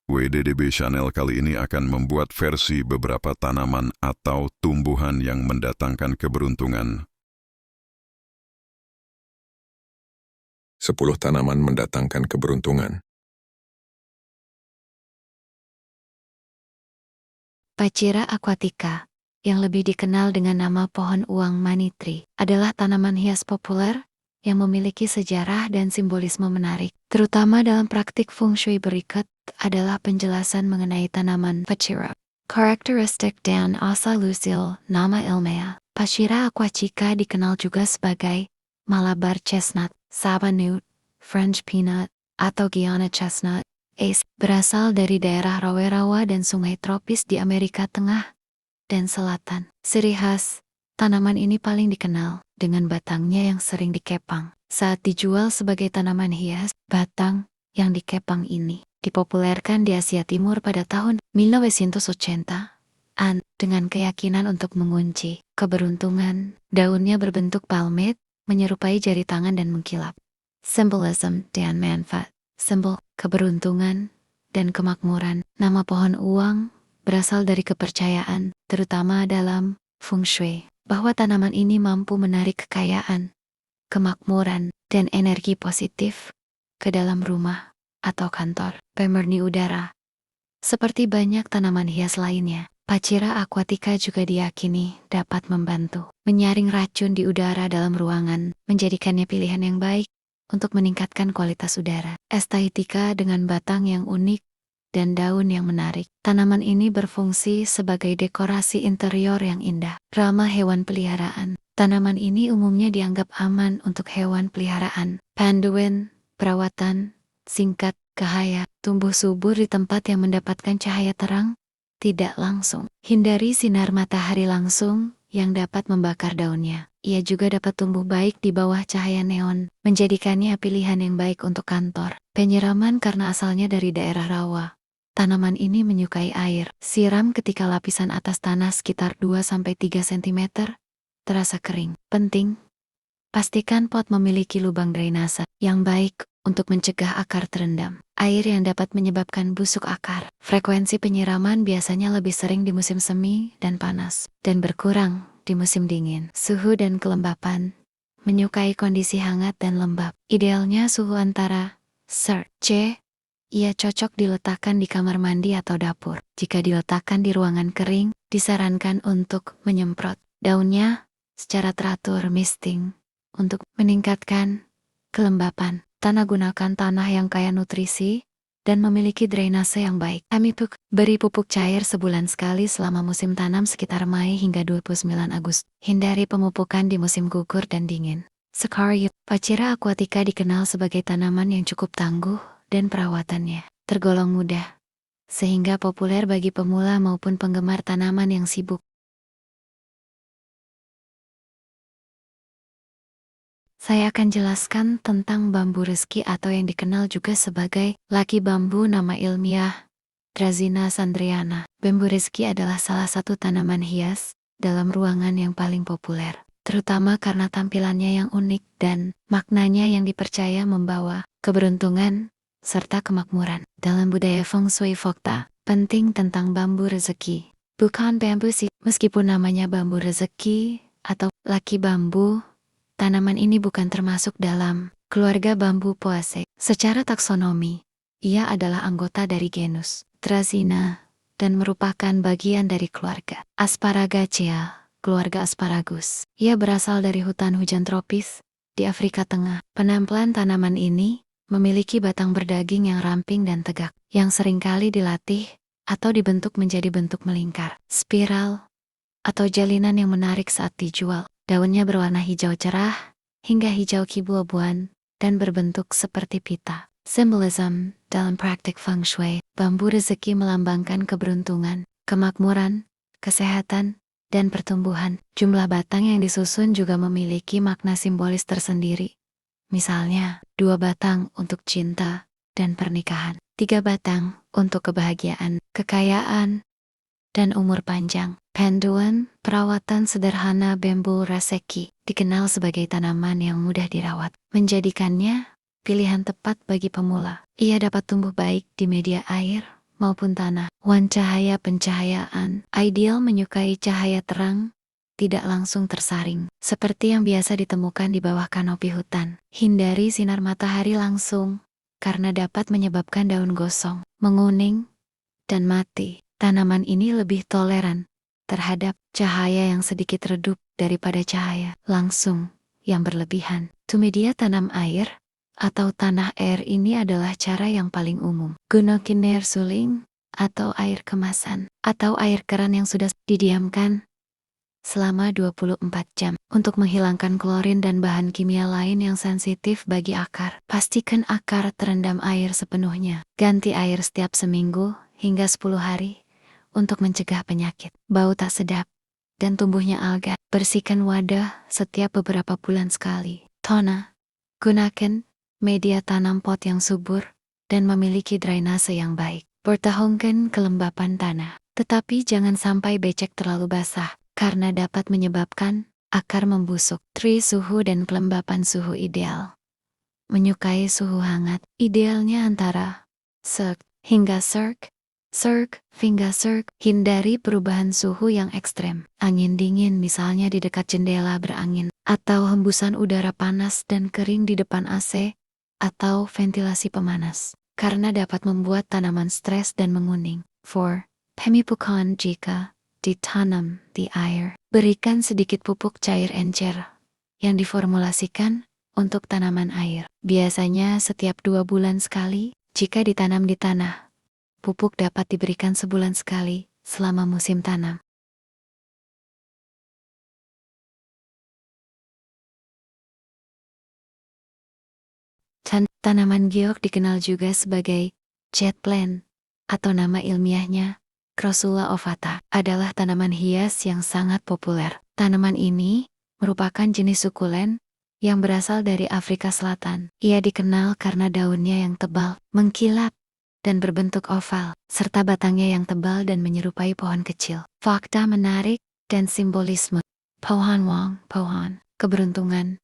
WDDB Channel kali ini akan membuat versi beberapa tanaman atau tumbuhan yang mendatangkan keberuntungan. 10 tanaman mendatangkan keberuntungan. Pachira aquatica, yang lebih dikenal dengan nama pohon uang money tree, adalah tanaman hias populer yang memiliki sejarah dan simbolisme menarik. Terutama dalam praktik feng shui berikut adalah penjelasan mengenai tanaman Pachira. Karakteristik dan asal-usul nama ilmiah. Pachira aquatica dikenal juga sebagai Malabar chestnut, Saba nut, French peanut, atau Guyana chestnut. Berasal dari daerah rawa-rawa dan sungai tropis di Amerika Tengah dan Selatan. Ciri khas, tanaman ini paling dikenal dengan batangnya yang sering dikepang. Saat dijual sebagai tanaman hias, batang yang dikepang ini dipopulerkan di Asia Timur pada tahun 1980-an dengan keyakinan untuk mengunci keberuntungan. Daunnya berbentuk palmate, menyerupai jari tangan dan mengkilap. Symbolism dan manfaat. Simbol keberuntungan dan kemakmuran. Nama pohon uang berasal dari kepercayaan, terutama dalam feng shui, bahwa tanaman ini mampu menarik kekayaan, kemakmuran, dan energi positif ke dalam rumah atau kantor. Pemurni udara. Seperti banyak tanaman hias lainnya, Pachira aquatica juga diyakini dapat membantu menyaring racun di udara dalam ruangan, menjadikannya pilihan yang baik untuk meningkatkan kualitas udara. Estetika dengan batang yang unik dan daun yang menarik. Tanaman ini berfungsi sebagai dekorasi interior yang indah. Ramah hewan peliharaan. Tanaman ini umumnya dianggap aman untuk hewan peliharaan. Panduan, perawatan, singkat, cahaya, tumbuh subur di tempat yang mendapatkan cahaya terang, tidak langsung. Hindari sinar matahari langsung yang dapat membakar daunnya. Ia juga dapat tumbuh baik di bawah cahaya neon, menjadikannya pilihan yang baik untuk kantor. Penyiraman karena asalnya dari daerah rawa. Tanaman ini menyukai air. Siram ketika lapisan atas tanah sekitar 2-3 cm terasa kering. Penting, pastikan pot memiliki lubang drainase yang baik untuk mencegah akar terendam. Air yang dapat menyebabkan busuk akar. Frekuensi penyiraman biasanya lebih sering di musim semi dan panas, dan berkurang di musim dingin. Suhu dan kelembapan. Menyukai kondisi hangat dan lembab. Idealnya suhu antara C. Ia cocok diletakkan di kamar mandi atau dapur. Jika diletakkan di ruangan kering, disarankan untuk menyemprot daunnya secara teratur misting untuk meningkatkan kelembapan. Gunakan tanah yang kaya nutrisi dan memiliki drainase yang baik. Beri pupuk cair sebulan sekali selama musim tanam sekitar Mei hingga 29 Agustus. Hindari pemupukan di musim gugur dan dingin. Pachira aquatica dikenal sebagai tanaman yang cukup tangguh dan perawatannya tergolong mudah, sehingga populer bagi pemula maupun penggemar tanaman yang sibuk. Saya akan jelaskan tentang bambu rezeki atau yang dikenal juga sebagai laki bambu. Nama ilmiah Dracaena sandriana. Bambu rezeki adalah salah satu tanaman hias dalam ruangan yang paling populer, terutama karena tampilannya yang unik dan maknanya yang dipercaya membawa keberuntungan serta kemakmuran. Dalam budaya feng shui fakta penting tentang bambu rezeki. Bukan bambu sih, meskipun namanya bambu rezeki atau laki bambu, tanaman ini bukan termasuk dalam keluarga bambu Poaceae. Secara taksonomi, ia adalah anggota dari genus Dracaena dan merupakan bagian dari keluarga Asparagaceae, keluarga asparagus. Ia berasal dari hutan hujan tropis di Afrika Tengah. Penampilan tanaman ini memiliki batang berdaging yang ramping dan tegak, yang seringkali dilatih atau dibentuk menjadi bentuk melingkar, spiral, atau jalinan yang menarik saat dijual. Daunnya berwarna hijau cerah hingga hijau keabu-abuan dan berbentuk seperti pita. Symbolism dalam praktik feng shui, bambu rezeki melambangkan keberuntungan, kemakmuran, kesehatan, dan pertumbuhan. Jumlah batang yang disusun juga memiliki makna simbolis tersendiri. Misalnya, 2 batang untuk cinta dan pernikahan, 3 batang untuk kebahagiaan, kekayaan, dan umur panjang. Panduan, perawatan sederhana bambu rezeki, dikenal sebagai tanaman yang mudah dirawat, menjadikannya pilihan tepat bagi pemula. Ia dapat tumbuh baik di media air, maupun tanah. Wan cahaya pencahayaan, ideal menyukai cahaya terang, tidak langsung tersaring, seperti yang biasa ditemukan di bawah kanopi hutan. Hindari sinar matahari langsung, karena dapat menyebabkan daun gosong, menguning, dan mati. Tanaman ini lebih toleran terhadap cahaya yang sedikit redup daripada cahaya langsung yang berlebihan. Media tanam air atau tanah air ini adalah cara yang paling umum. Gunakan air suling atau air kemasan atau air keran yang sudah didiamkan selama 24 jam untuk menghilangkan klorin dan bahan kimia lain yang sensitif bagi akar. Pastikan akar terendam air sepenuhnya. Ganti air setiap seminggu hingga 10 hari untuk mencegah penyakit, bau tak sedap, dan tumbuhnya alga. Bersihkan wadah setiap beberapa bulan sekali. Tona, gunakan media tanam pot yang subur dan memiliki drainase yang baik. Pertahankan kelembapan tanah, tetapi jangan sampai becek terlalu basah, karena dapat menyebabkan akar membusuk. Suhu dan kelembapan suhu ideal. Menyukai suhu hangat, idealnya antara hingga hingga hindari perubahan suhu yang ekstrem. Angin dingin misalnya di dekat jendela berangin, atau hembusan udara panas dan kering di depan AC, atau ventilasi pemanas, karena dapat membuat tanaman stres dan menguning. Pemipukan jika ditanam di air. Berikan sedikit pupuk cair encer yang diformulasikan untuk tanaman air. Biasanya setiap 2 bulan sekali. Jika ditanam di tanah, pupuk dapat diberikan sebulan sekali selama musim tanam. Tanaman giok dikenal juga sebagai jet plant atau nama ilmiahnya Crassula ovata, adalah tanaman hias yang sangat populer. Tanaman ini merupakan jenis sukulen yang berasal dari Afrika Selatan. Ia dikenal karena daunnya yang tebal, mengkilap, dan berbentuk oval, serta batangnya yang tebal dan menyerupai pohon kecil. Fakta menarik dan simbolisme. Pohon keberuntungan.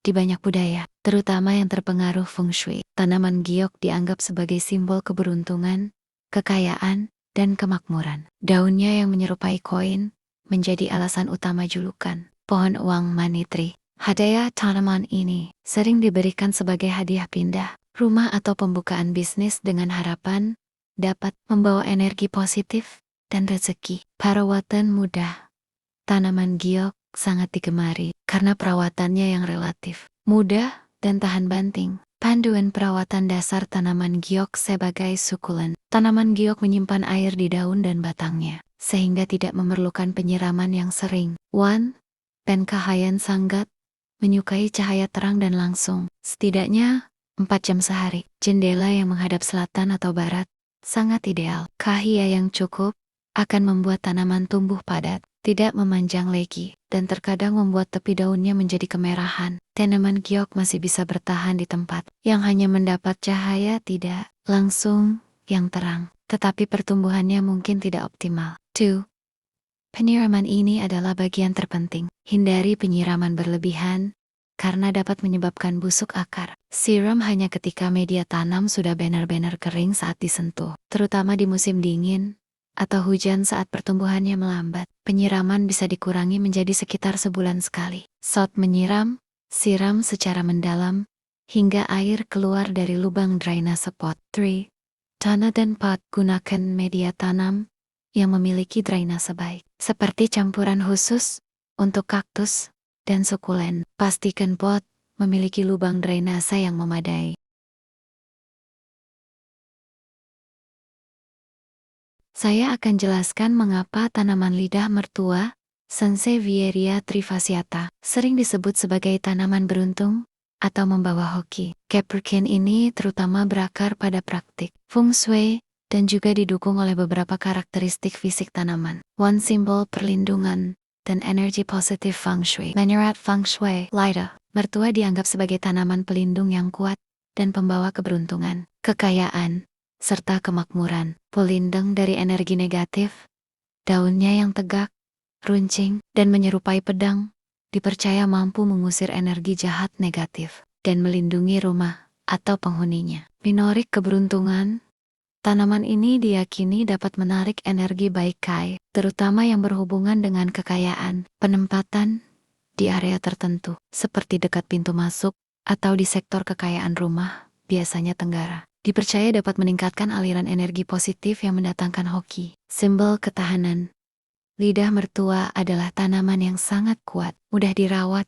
Di banyak budaya, terutama yang terpengaruh feng shui, tanaman giok dianggap sebagai simbol keberuntungan, kekayaan, dan kemakmuran. Daunnya yang menyerupai koin menjadi alasan utama julukan pohon uang money tree. Hadiah tanaman ini sering diberikan sebagai hadiah pindah rumah atau pembukaan bisnis dengan harapan dapat membawa energi positif dan rezeki. Perawatan mudah. Tanaman giok sangat digemari karena perawatannya yang relatif mudah dan tahan banting. Panduan perawatan dasar tanaman giok sebagai sukulen. Tanaman giok menyimpan air di daun dan batangnya, sehingga tidak memerlukan penyiraman yang sering. Penkahayan sanggat menyukai cahaya terang dan langsung, setidaknya 4 jam sehari. Jendela yang menghadap selatan atau barat sangat ideal. Cahaya yang cukup akan membuat tanaman tumbuh padat, tidak memanjang lagi, dan terkadang membuat tepi daunnya menjadi kemerahan. Tanaman giok masih bisa bertahan di tempat yang hanya mendapat cahaya tidak langsung yang terang, tetapi pertumbuhannya mungkin tidak optimal. Penyiraman ini adalah bagian terpenting. Hindari penyiraman berlebihan, karena dapat menyebabkan busuk akar. Siram hanya ketika media tanam sudah benar-benar kering saat disentuh, terutama di musim dingin atau hujan saat pertumbuhannya melambat. Penyiraman bisa dikurangi menjadi sekitar sebulan sekali. Menyiram, siram secara mendalam, hingga air keluar dari lubang drainase pot. Tanah dan pot, gunakan media tanam yang memiliki drainase baik, seperti campuran khusus untuk kaktus dan sukulen. Pastikan pot memiliki lubang drainase yang memadai. Saya akan jelaskan mengapa tanaman lidah mertua, Sansevieria trifasciata, sering disebut sebagai tanaman beruntung atau membawa hoki. Capricorn ini terutama berakar pada praktik feng shui dan juga didukung oleh beberapa karakteristik fisik tanaman. Simbol perlindungan dan energi positif feng shui. Menurut feng shui, lidah mertua dianggap sebagai tanaman pelindung yang kuat dan pembawa keberuntungan, kekayaan, serta kemakmuran. Pelindung dari energi negatif. Daunnya yang tegak, runcing, dan menyerupai pedang, dipercaya mampu mengusir energi jahat negatif dan melindungi rumah atau penghuninya. Minorik keberuntungan. Tanaman ini diyakini dapat menarik energi baik Kai, terutama yang berhubungan dengan kekayaan, penempatan di area tertentu, seperti dekat pintu masuk atau di sektor kekayaan rumah, biasanya tenggara. Dipercaya dapat meningkatkan aliran energi positif yang mendatangkan hoki. Simbol ketahanan. Lidah mertua adalah tanaman yang sangat kuat, mudah dirawat,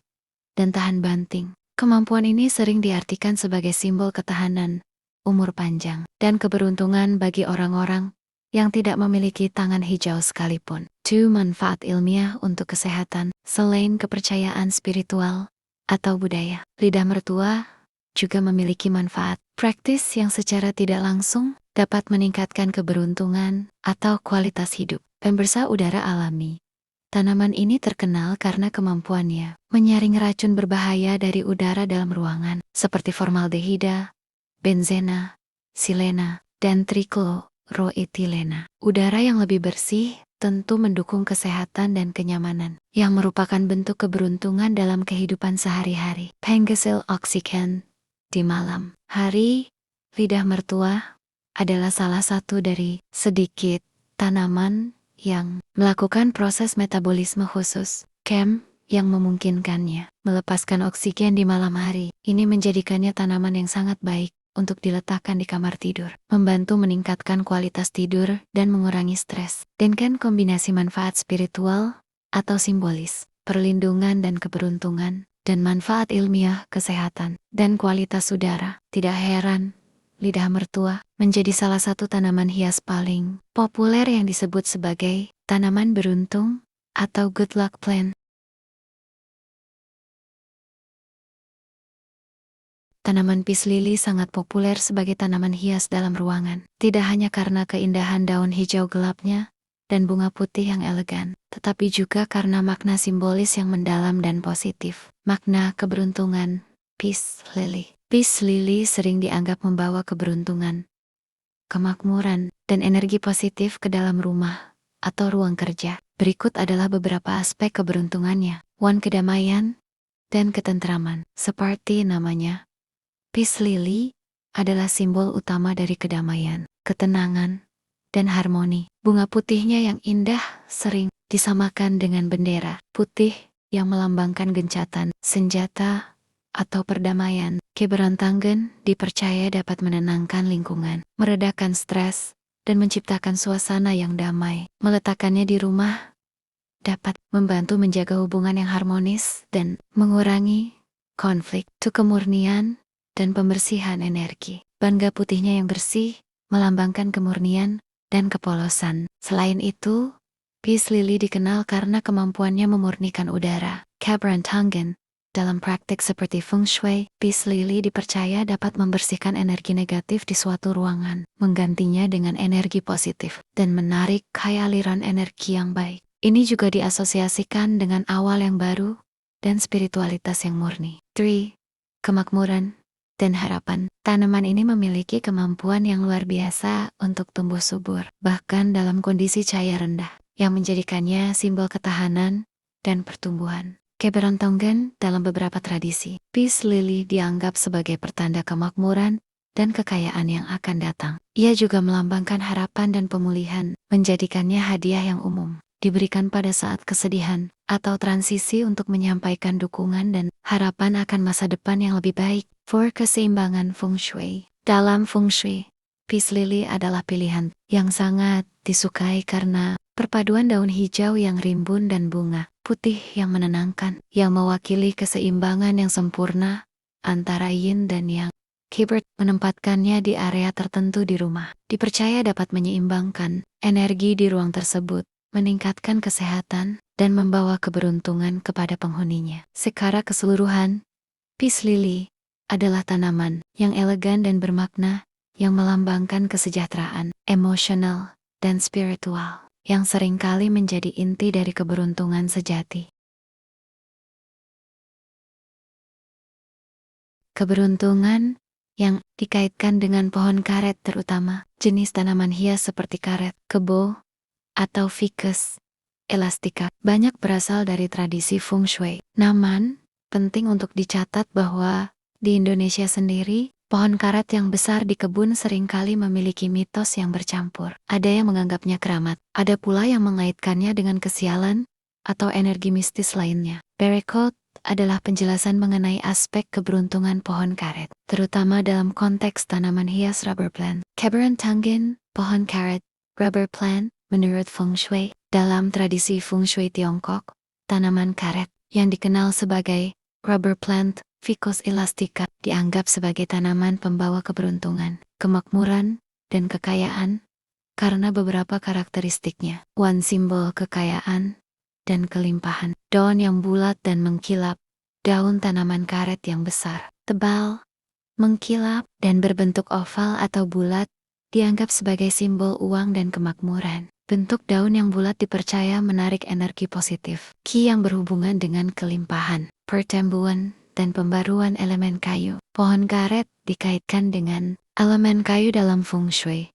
dan tahan banting. Kemampuan ini sering diartikan sebagai simbol ketahanan, umur panjang, dan keberuntungan bagi orang-orang yang tidak memiliki tangan hijau sekalipun. 2. Manfaat ilmiah untuk kesehatan, selain kepercayaan spiritual atau budaya. Lidah mertua juga memiliki manfaat praktis yang secara tidak langsung dapat meningkatkan keberuntungan atau kualitas hidup. Pembersih udara alami. Tanaman ini terkenal karena kemampuannya menyaring racun berbahaya dari udara dalam ruangan, seperti formaldehida, benzena, silena, dan trichloroethylena. Udara yang lebih bersih tentu mendukung kesehatan dan kenyamanan, yang merupakan bentuk keberuntungan dalam kehidupan sehari-hari. Penghasil oksigen di malam hari. Lidah mertua adalah salah satu dari sedikit tanaman yang melakukan proses metabolisme khusus, chem, yang memungkinkannya melepaskan oksigen di malam hari. Ini menjadikannya tanaman yang sangat baik untuk diletakkan di kamar tidur, membantu meningkatkan kualitas tidur dan mengurangi stres. Dengan kombinasi manfaat spiritual atau simbolis, perlindungan dan keberuntungan, dan manfaat ilmiah, kesehatan, dan kualitas udara, tidak heran lidah mertua menjadi salah satu tanaman hias paling populer yang disebut sebagai tanaman beruntung atau good luck plant. Tanaman peace lily sangat populer sebagai tanaman hias dalam ruangan, tidak hanya karena keindahan daun hijau gelapnya dan bunga putih yang elegan, tetapi juga karena makna simbolis yang mendalam dan positif. Makna keberuntungan, peace lily. Peace lily sering dianggap membawa keberuntungan, kemakmuran, dan energi positif ke dalam rumah atau ruang kerja. Berikut adalah beberapa aspek keberuntungannya. 1. Kedamaian dan ketentraman. Seperti namanya, peace lily adalah simbol utama dari kedamaian, ketenangan, dan harmoni. Bunga putihnya yang indah sering disamakan dengan bendera putih yang melambangkan gencatan, senjata, atau perdamaian. Keberuntungan dipercaya dapat menenangkan lingkungan, meredakan stres, dan menciptakan suasana yang damai. Meletakkannya di rumah dapat membantu menjaga hubungan yang harmonis dan mengurangi konflik. Kemurnian dan pembersihan energi. Bangga putihnya yang bersih melambangkan kemurnian dan kepolosan. Selain itu, peace lily dikenal karena kemampuannya memurnikan udara. Keberuntungan dalam praktik seperti feng shui, peace lily dipercaya dapat membersihkan energi negatif di suatu ruangan, menggantinya dengan energi positif, dan menarik aliran energi yang baik. Ini juga diasosiasikan dengan awal yang baru dan spiritualitas yang murni. 3. Kemakmuran dan harapan. Tanaman ini memiliki kemampuan yang luar biasa untuk tumbuh subur, bahkan dalam kondisi cahaya rendah, yang menjadikannya simbol ketahanan dan pertumbuhan. Keberuntungan dalam beberapa tradisi, peace lily dianggap sebagai pertanda kemakmuran dan kekayaan yang akan datang. Ia juga melambangkan harapan dan pemulihan, menjadikannya hadiah yang umum, diberikan pada saat kesedihan atau transisi untuk menyampaikan dukungan dan harapan akan masa depan yang lebih baik. 4. Keseimbangan feng shui. Dalam feng shui, peace lily adalah pilihan yang sangat disukai karena perpaduan daun hijau yang rimbun dan bunga putih yang menenangkan, yang mewakili keseimbangan yang sempurna antara yin dan yang. Keyboard menempatkannya di area tertentu di rumah. Dipercaya dapat menyeimbangkan energi di ruang tersebut, meningkatkan kesehatan, dan membawa keberuntungan kepada penghuninya. Secara keseluruhan, peace lily adalah tanaman yang elegan dan bermakna, yang melambangkan kesejahteraan, emosional, dan spiritual, yang seringkali menjadi inti dari keberuntungan sejati. Keberuntungan yang dikaitkan dengan pohon karet, terutama jenis tanaman hias seperti karet, kebo, atau ficus elastica, banyak berasal dari tradisi feng shui. Namun, penting untuk dicatat bahwa di Indonesia sendiri, Pohon karet yang besar di kebun seringkali memiliki mitos yang bercampur. Ada yang menganggapnya keramat, ada pula yang mengaitkannya dengan kesialan atau energi mistis lainnya. Berikut adalah penjelasan mengenai aspek keberuntungan pohon karet, terutama dalam konteks tanaman hias rubber plant. Keberuntungan pohon karet, rubber plant, menurut Feng Shui. Dalam tradisi Feng Shui Tiongkok, tanaman karet yang dikenal sebagai rubber plant, Ficus elastica, dianggap sebagai tanaman pembawa keberuntungan, kemakmuran, dan kekayaan karena beberapa karakteristiknya. One, simbol kekayaan dan kelimpahan. Daun yang bulat dan mengkilap. Daun tanaman karet yang besar, tebal, mengkilap, dan berbentuk oval atau bulat dianggap sebagai simbol uang dan kemakmuran. Bentuk daun yang bulat dipercaya menarik energi positif. Qi yang berhubungan dengan kelimpahan, pertumbuhan, dan pembaruan elemen kayu. Pohon karet dikaitkan dengan elemen kayu dalam Feng Shui.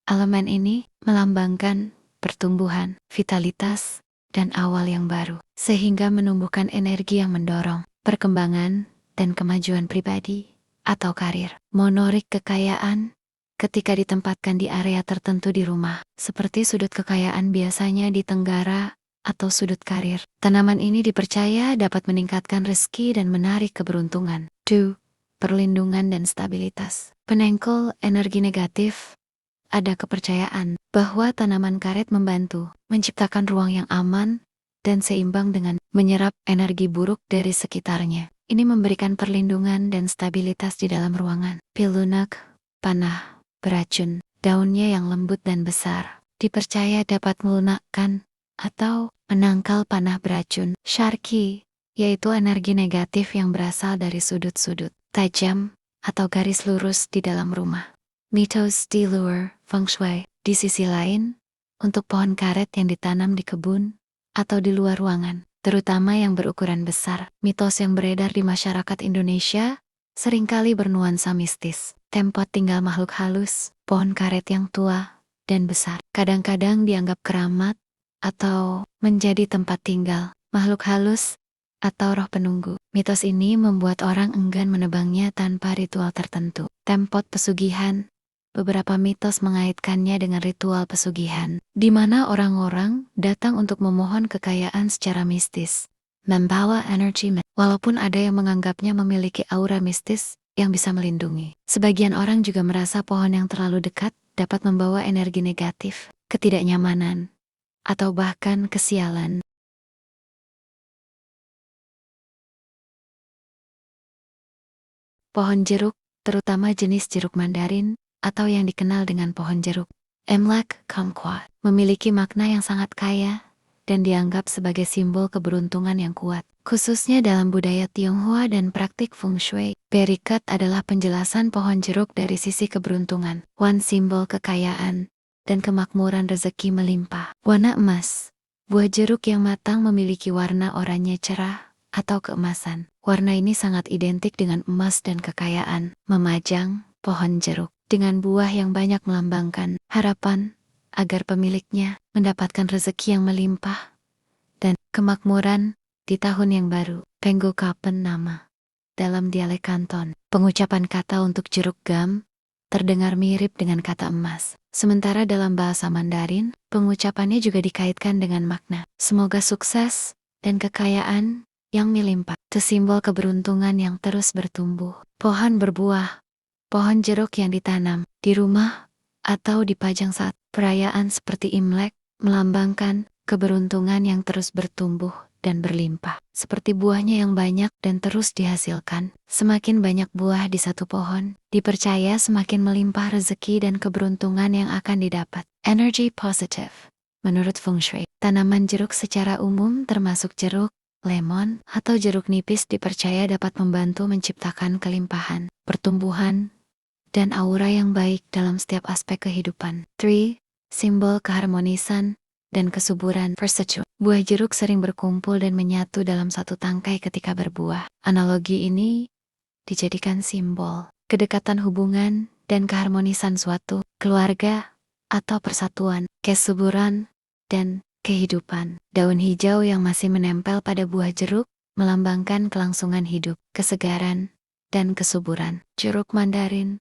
Elemen ini melambangkan pertumbuhan, vitalitas, dan awal yang baru, sehingga menumbuhkan energi yang mendorong perkembangan dan kemajuan pribadi atau karir. Monorik kekayaan ketika ditempatkan di area tertentu di rumah, seperti sudut kekayaan biasanya di tenggara atau sudut karir. Tanaman ini dipercaya dapat meningkatkan rezeki dan menarik keberuntungan. 2. Perlindungan dan stabilitas. Penengkol energi negatif. Ada kepercayaan bahwa tanaman karet membantu menciptakan ruang yang aman dan seimbang dengan menyerap energi buruk dari sekitarnya. Ini memberikan perlindungan dan stabilitas di dalam ruangan. Pilunak, panah beracun. Daunnya yang lembut dan besar dipercaya dapat melunakkan atau menangkal panah beracun. Sharki, yaitu energi negatif yang berasal dari sudut-sudut tajam atau garis lurus di dalam rumah. Mitos di luar Feng Shui. Di sisi lain, untuk pohon karet yang ditanam di kebun atau di luar ruangan, terutama yang berukuran besar, mitos yang beredar di masyarakat Indonesia seringkali bernuansa mistis. Tempat tinggal makhluk halus, pohon karet yang tua dan besar, kadang-kadang dianggap keramat atau menjadi tempat tinggal makhluk halus atau roh penunggu. Mitos ini membuat orang enggan menebangnya tanpa ritual tertentu. Tempat pesugihan. Beberapa mitos mengaitkannya dengan ritual pesugihan, di mana orang-orang datang untuk memohon kekayaan secara mistis, membawa energi. Walaupun ada yang menganggapnya memiliki aura mistis yang bisa melindungi, sebagian orang juga merasa pohon yang terlalu dekat dapat membawa energi negatif, ketidaknyamanan, atau bahkan kesialan. Pohon jeruk, terutama jenis jeruk mandarin, atau yang dikenal dengan pohon jeruk, Emlak kumquat, memiliki makna yang sangat kaya dan dianggap sebagai simbol keberuntungan yang kuat, khususnya dalam budaya Tionghoa dan praktik Feng Shui. Berikat adalah penjelasan pohon jeruk dari sisi keberuntungan. One, simbol kekayaan dan kemakmuran rezeki melimpah. Warna emas. Buah jeruk yang matang memiliki warna oranye cerah atau keemasan. Warna ini sangat identik dengan emas dan kekayaan. Memajang pohon jeruk dengan buah yang banyak melambangkan harapan agar pemiliknya mendapatkan rezeki yang melimpah dan kemakmuran di tahun yang baru. Penggu kapen nama. Dalam dialek Kanton, pengucapan kata untuk jeruk gam terdengar mirip dengan kata emas. Sementara dalam bahasa Mandarin, pengucapannya juga dikaitkan dengan makna semoga sukses dan kekayaan yang melimpah. Itu simbol keberuntungan yang terus bertumbuh. Pohon berbuah. Pohon jeruk yang ditanam di rumah atau dipajang saat perayaan seperti Imlek melambangkan keberuntungan yang terus bertumbuh dan berlimpah. Seperti buahnya yang banyak dan terus dihasilkan. Semakin banyak buah di satu pohon, dipercaya semakin melimpah rezeki dan keberuntungan yang akan didapat. Energy positive. Menurut Feng Shui, tanaman jeruk secara umum termasuk jeruk, lemon, atau jeruk nipis dipercaya dapat membantu menciptakan kelimpahan, pertumbuhan, dan aura yang baik dalam setiap aspek kehidupan. 3. Simbol keharmonisan dan kesuburan. Persetujuan. Buah jeruk sering berkumpul dan menyatu dalam satu tangkai ketika berbuah. Analogi ini dijadikan simbol kedekatan hubungan dan keharmonisan suatu keluarga atau persatuan, kesuburan, dan kehidupan. Daun hijau yang masih menempel pada buah jeruk melambangkan kelangsungan hidup, kesegaran, dan kesuburan. Jeruk mandarin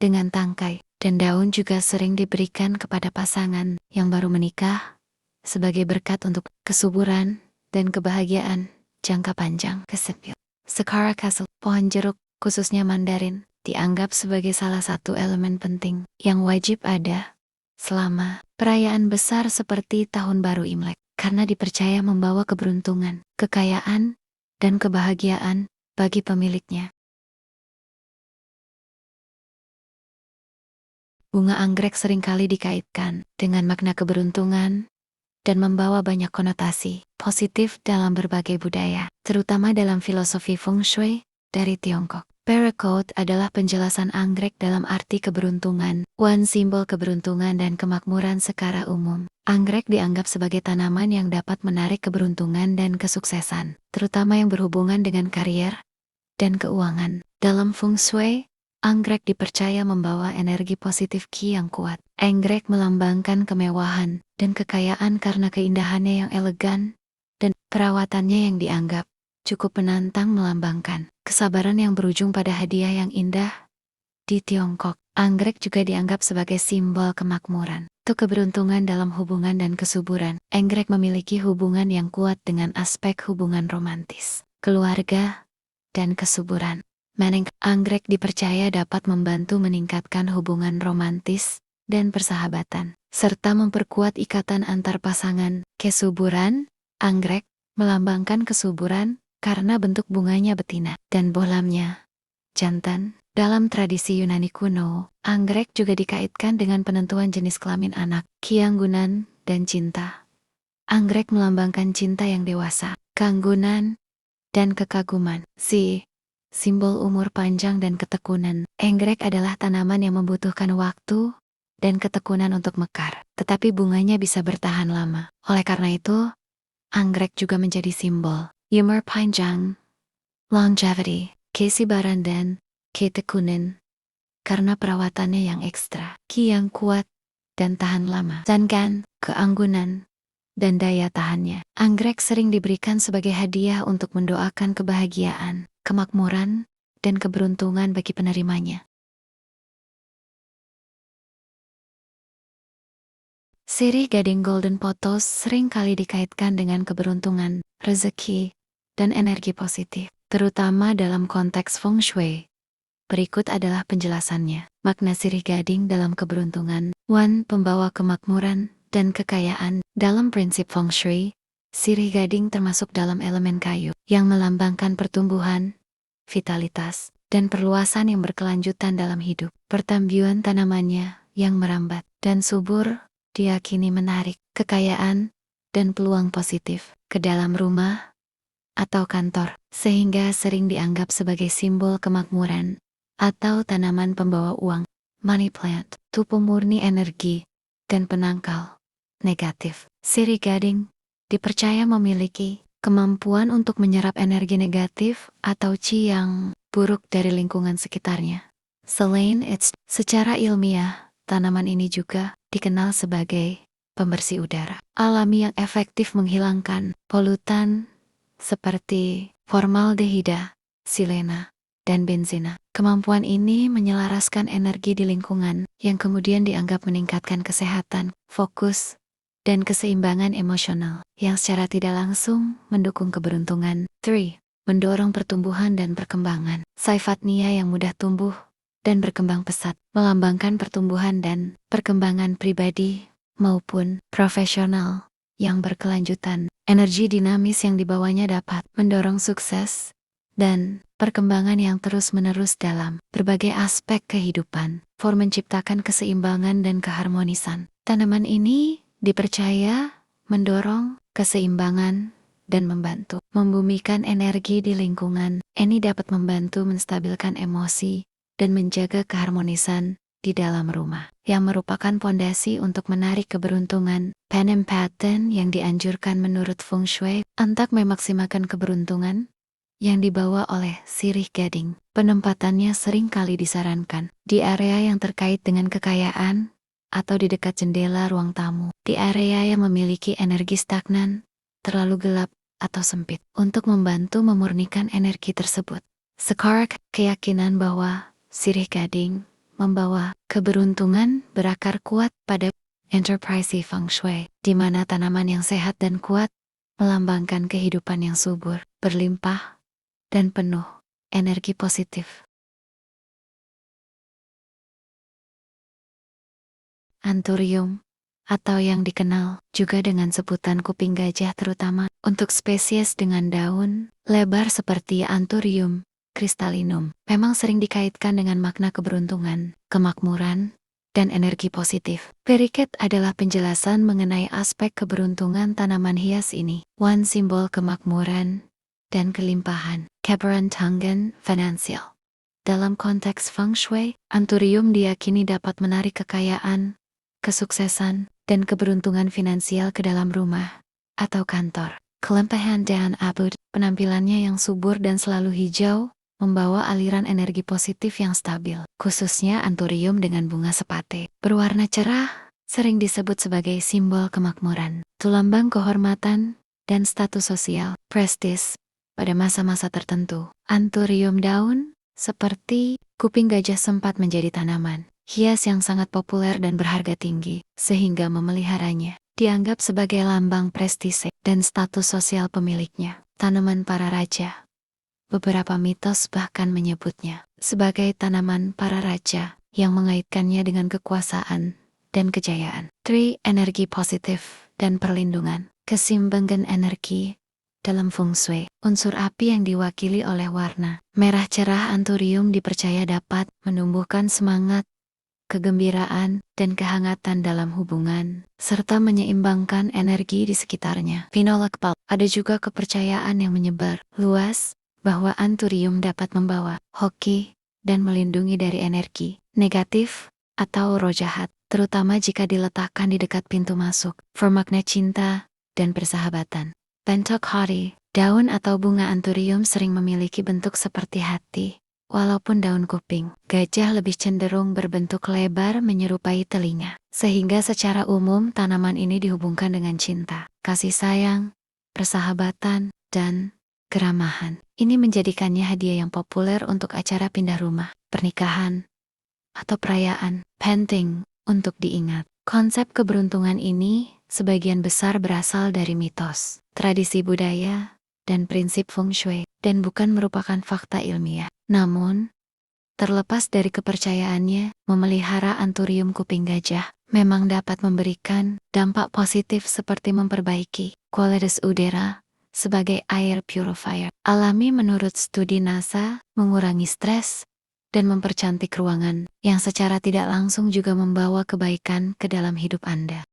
dengan tangkai dan daun juga sering diberikan kepada pasangan yang baru menikah sebagai berkat untuk kesuburan dan kebahagiaan jangka panjang. Kesepil. Sakura Castle, pohon jeruk, khususnya mandarin, dianggap sebagai salah satu elemen penting yang wajib ada selama perayaan besar seperti Tahun Baru Imlek, karena dipercaya membawa keberuntungan, kekayaan, dan kebahagiaan bagi pemiliknya. Bunga anggrek seringkali dikaitkan dengan makna keberuntungan dan membawa banyak konotasi positif dalam berbagai budaya, terutama dalam filosofi feng shui dari Tiongkok. Paraquat adalah penjelasan anggrek dalam arti keberuntungan, simbol keberuntungan dan kemakmuran secara umum. Anggrek dianggap sebagai tanaman yang dapat menarik keberuntungan dan kesuksesan, terutama yang berhubungan dengan karier dan keuangan. Dalam feng shui, anggrek dipercaya membawa energi positif qi yang kuat. Anggrek melambangkan kemewahan dan kekayaan karena keindahannya yang elegan dan perawatannya yang dianggap cukup menantang, melambangkan kesabaran yang berujung pada hadiah yang indah. Di Tiongkok, anggrek juga dianggap sebagai simbol kemakmuran atau keberuntungan dalam hubungan dan kesuburan. Anggrek memiliki hubungan yang kuat dengan aspek hubungan romantis, keluarga, dan kesuburan. Anggrek dipercaya dapat membantu meningkatkan hubungan romantis dan persahabatan, serta memperkuat ikatan antar pasangan. Kesuburan, anggrek melambangkan kesuburan karena bentuk bunganya betina dan bohlamnya jantan. Dalam tradisi Yunani kuno, anggrek juga dikaitkan dengan penentuan jenis kelamin anak, keanggunan, dan cinta. Anggrek melambangkan cinta yang dewasa, keanggunan, dan kekaguman. Simbol umur panjang dan ketekunan. Anggrek adalah tanaman yang membutuhkan waktu dan ketekunan untuk mekar, tetapi bunganya bisa bertahan lama. Oleh karena itu, anggrek juga menjadi simbol umur panjang, longevity, kesabaran dan ketekunan, karena perawatannya yang ekstra, qi yang kuat dan tahan lama, dan keanggunan dan daya tahannya. Anggrek sering diberikan sebagai hadiah untuk mendoakan kebahagiaan, kemakmuran, dan keberuntungan bagi penerimanya. Sirih gading golden pothos sering kali dikaitkan dengan keberuntungan, rezeki, dan energi positif, terutama dalam konteks feng shui. Berikut adalah penjelasannya. Makna sirih gading dalam keberuntungan. 1. Pembawa kemakmuran dan kekayaan. Dalam prinsip feng shui, sirih gading termasuk dalam elemen kayu, yang melambangkan pertumbuhan, vitalitas, dan perluasan yang berkelanjutan dalam hidup. Pertambuhan tanamannya yang merambat dan subur diyakini menarik kekayaan dan peluang positif ke dalam rumah atau kantor, sehingga sering dianggap sebagai simbol kemakmuran atau tanaman pembawa uang. Money plant, tubuh murni energi dan penangkal negatif. Sirih gading dipercaya memiliki kemampuan untuk menyerap energi negatif atau qi yang buruk dari lingkungan sekitarnya. Selain itu, secara ilmiah, tanaman ini juga dikenal sebagai pembersih udara alami yang efektif menghilangkan polutan seperti formaldehida, silena, dan benzina. Kemampuan ini menyelaraskan energi di lingkungan yang kemudian dianggap meningkatkan kesehatan, fokus, dan keseimbangan emosional yang secara tidak langsung mendukung keberuntungan. 3. Mendorong pertumbuhan dan perkembangan. Sifat nia yang mudah tumbuh dan berkembang pesat, melambangkan pertumbuhan dan perkembangan pribadi maupun profesional yang berkelanjutan. Energi dinamis yang dibawanya dapat mendorong sukses dan perkembangan yang terus-menerus dalam berbagai aspek kehidupan, for menciptakan keseimbangan dan keharmonisan. Tanaman ini dipercaya mendorong keseimbangan dan membantu membumikan energi di lingkungan. Ini dapat membantu menstabilkan emosi dan menjaga keharmonisan di dalam rumah, yang merupakan pondasi untuk menarik keberuntungan. Penempatan yang dianjurkan menurut feng shui untuk memaksimalkan keberuntungan yang dibawa oleh sirih gading. Penempatannya sering kali disarankan di area yang terkait dengan kekayaan atau di dekat jendela ruang tamu, di area yang memiliki energi stagnan, terlalu gelap, atau sempit, untuk membantu memurnikan energi tersebut. Skark, keyakinan bahwa sirih gading membawa keberuntungan berakar kuat pada Enterprise Feng Shui, di mana tanaman yang sehat dan kuat melambangkan kehidupan yang subur, berlimpah, dan penuh energi positif. Anthurium, atau yang dikenal juga dengan sebutan kuping gajah, terutama untuk spesies dengan daun lebar seperti Anthurium crystallinum, memang sering dikaitkan dengan makna keberuntungan, kemakmuran, dan energi positif. Periket adalah penjelasan mengenai aspek keberuntungan tanaman hias ini. One, simbol kemakmuran dan kelimpahan. Keberuntungan finansial. Dalam konteks Feng Shui, Anthurium diyakini dapat menarik kekayaan, kesuksesan, dan keberuntungan finansial ke dalam rumah atau kantor. Kelimpahan dan abud, penampilannya yang subur dan selalu hijau, membawa aliran energi positif yang stabil. Khususnya Anthurium dengan bunga sepate berwarna cerah, sering disebut sebagai simbol kemakmuran, lambang kehormatan, dan status sosial, prestis. Pada masa-masa tertentu, Anthurium daun, seperti kuping gajah, sempat menjadi tanaman hias yang sangat populer dan berharga tinggi, sehingga memeliharanya dianggap sebagai lambang prestise dan status sosial pemiliknya. Tanaman para raja. Beberapa mitos bahkan menyebutnya sebagai tanaman para raja yang mengaitkannya dengan kekuasaan dan kejayaan. 3. Energi positif dan perlindungan. Keseimbangan energi. Dalam Feng Shui, unsur api yang diwakili oleh warna merah cerah Anthurium dipercaya dapat menumbuhkan semangat, kegembiraan, dan kehangatan dalam hubungan, serta menyeimbangkan energi di sekitarnya. Pinolak Pulp. Ada juga kepercayaan yang menyebar luas bahwa Anthurium dapat membawa hoki dan melindungi dari energi negatif atau roh jahat, terutama jika diletakkan di dekat pintu masuk. Bermakna cinta dan persahabatan. Bentuk hati. Daun atau bunga Anthurium sering memiliki bentuk seperti hati. Walaupun daun kuping gajah lebih cenderung berbentuk lebar menyerupai telinga, sehingga secara umum tanaman ini dihubungkan dengan cinta, kasih sayang, persahabatan, dan keramahan. Ini menjadikannya hadiah yang populer untuk acara pindah rumah, pernikahan, atau perayaan. Penting untuk diingat, konsep keberuntungan ini sebagian besar berasal dari mitos, tradisi budaya, dan prinsip Feng Shui, dan bukan merupakan fakta ilmiah. Namun, terlepas dari kepercayaannya, memelihara Anthurium kuping gajah memang dapat memberikan dampak positif seperti memperbaiki kualitas udara sebagai air purifier alami menurut studi NASA, mengurangi stres, dan mempercantik ruangan, yang secara tidak langsung juga membawa kebaikan ke dalam hidup Anda.